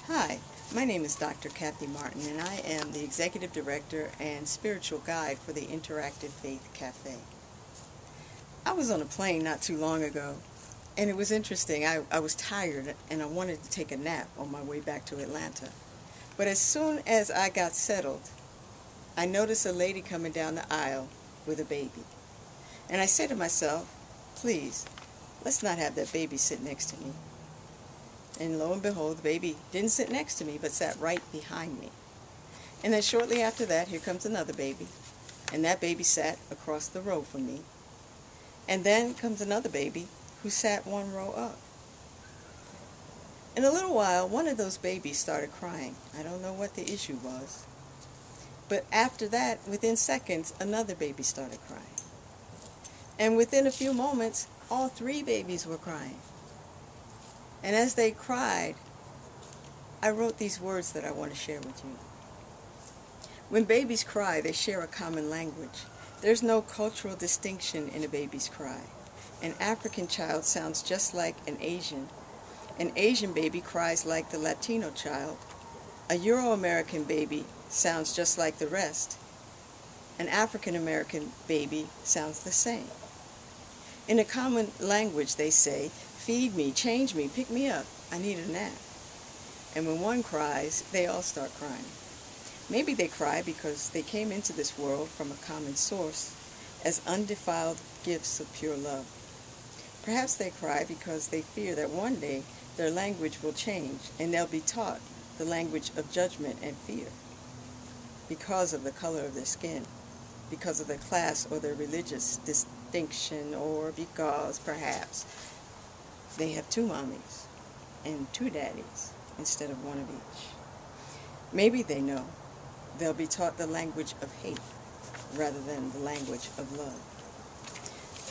Hi, my name is Dr. Kathi Martin, and I am the Executive Director and Spiritual Guide for the Interactive Faith Cafe. I was on a plane not too long ago, and it was interesting. I was tired, and I wanted to take a nap on my way back to Atlanta. But as soon as I got settled, I noticed a lady coming down the aisle with a baby. And I said to myself, please, let's not have that baby sit next to me. And lo and behold, the baby didn't sit next to me, but sat right behind me. And then shortly after that, here comes another baby. And that baby sat across the row from me. And then comes another baby who sat one row up. In a little while, one of those babies started crying. I don't know what the issue was. But after that, within seconds, another baby started crying. And within a few moments, all three babies were crying. And as they cried, I wrote these words that I want to share with you. When babies cry, they share a common language. There's no cultural distinction in a baby's cry. An African child sounds just like an Asian. An Asian baby cries like the Latino child. A Euro-American baby sounds just like the rest. An African-American baby sounds the same. In a common language, they say, feed me, change me, pick me up, I need a nap. And when one cries, they all start crying. Maybe they cry because they came into this world from a common source as undefiled gifts of pure love. Perhaps they cry because they fear that one day their language will change and they'll be taught the language of judgment and fear because of the color of their skin, because of their class or their religious distinction, or because perhaps they have two mommies and two daddies instead of one of each. Maybe they know they'll be taught the language of hate rather than the language of love.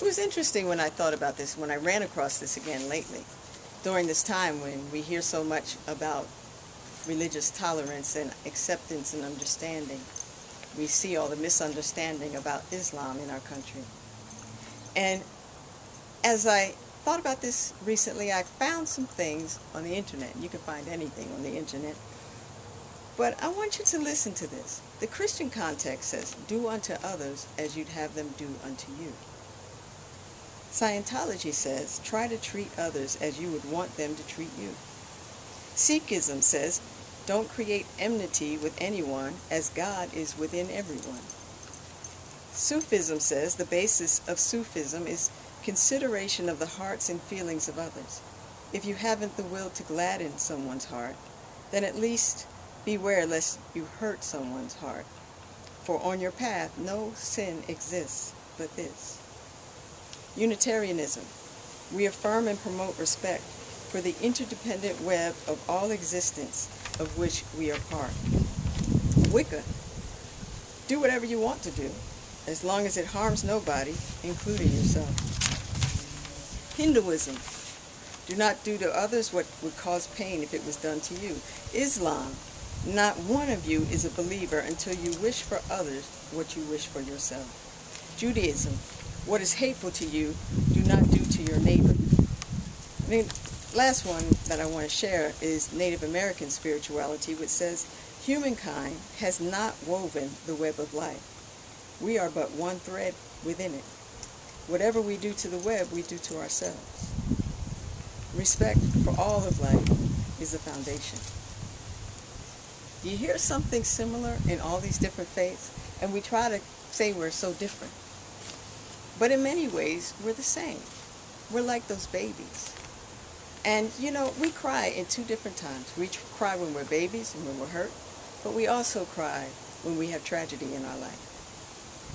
It was interesting when I thought about this, when I ran across this again lately, during this time when we hear so much about religious tolerance and acceptance and understanding. We see all the misunderstanding about Islam in our country. And as I thought about this recently, I found some things on the internet. You can find anything on the internet. But I want you to listen to this. The Christian context says, do unto others as you'd have them do unto you. Scientology says, try to treat others as you would want them to treat you. Sikhism says, don't create enmity with anyone as God is within everyone. Sufism says the basis of Sufism is consideration of the hearts and feelings of others. If you haven't the will to gladden someone's heart, then at least beware lest you hurt someone's heart. For on your path no sin exists but this. Unitarianism. We affirm and promote respect for the interdependent web of all existence of which we are part. Wicca. Do whatever you want to do, as long as it harms nobody, including yourself. Hinduism. Do not do to others what would cause pain if it was done to you. Islam. Not one of you is a believer until you wish for others what you wish for yourself. Judaism. What is hateful to you, do not do to your neighbor. Last one that I want to share is Native American spirituality, which says, humankind has not woven the web of life. We are but one thread within it. Whatever we do to the web, we do to ourselves. Respect for all of life is the foundation. Do you hear something similar in all these different faiths? And we try to say we're so different. But in many ways, we're the same. We're like those babies. And, you know, we cry in two different times. We cry when we're babies and when we're hurt, but we also cry when we have tragedy in our life.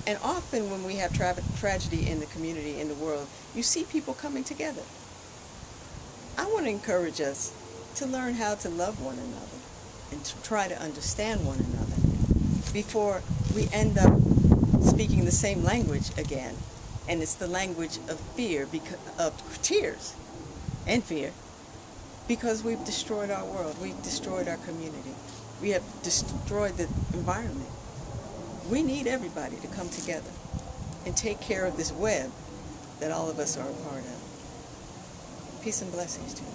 And often when we have tragedy in the community, in the world, you see people coming together. I want to encourage us to learn how to love one another and to try to understand one another before we end up speaking the same language again. And it's the language of fear, of tears and fear, because we've destroyed our world, we've destroyed our community, we have destroyed the environment. We need everybody to come together and take care of this web that all of us are a part of. Peace and blessings to you.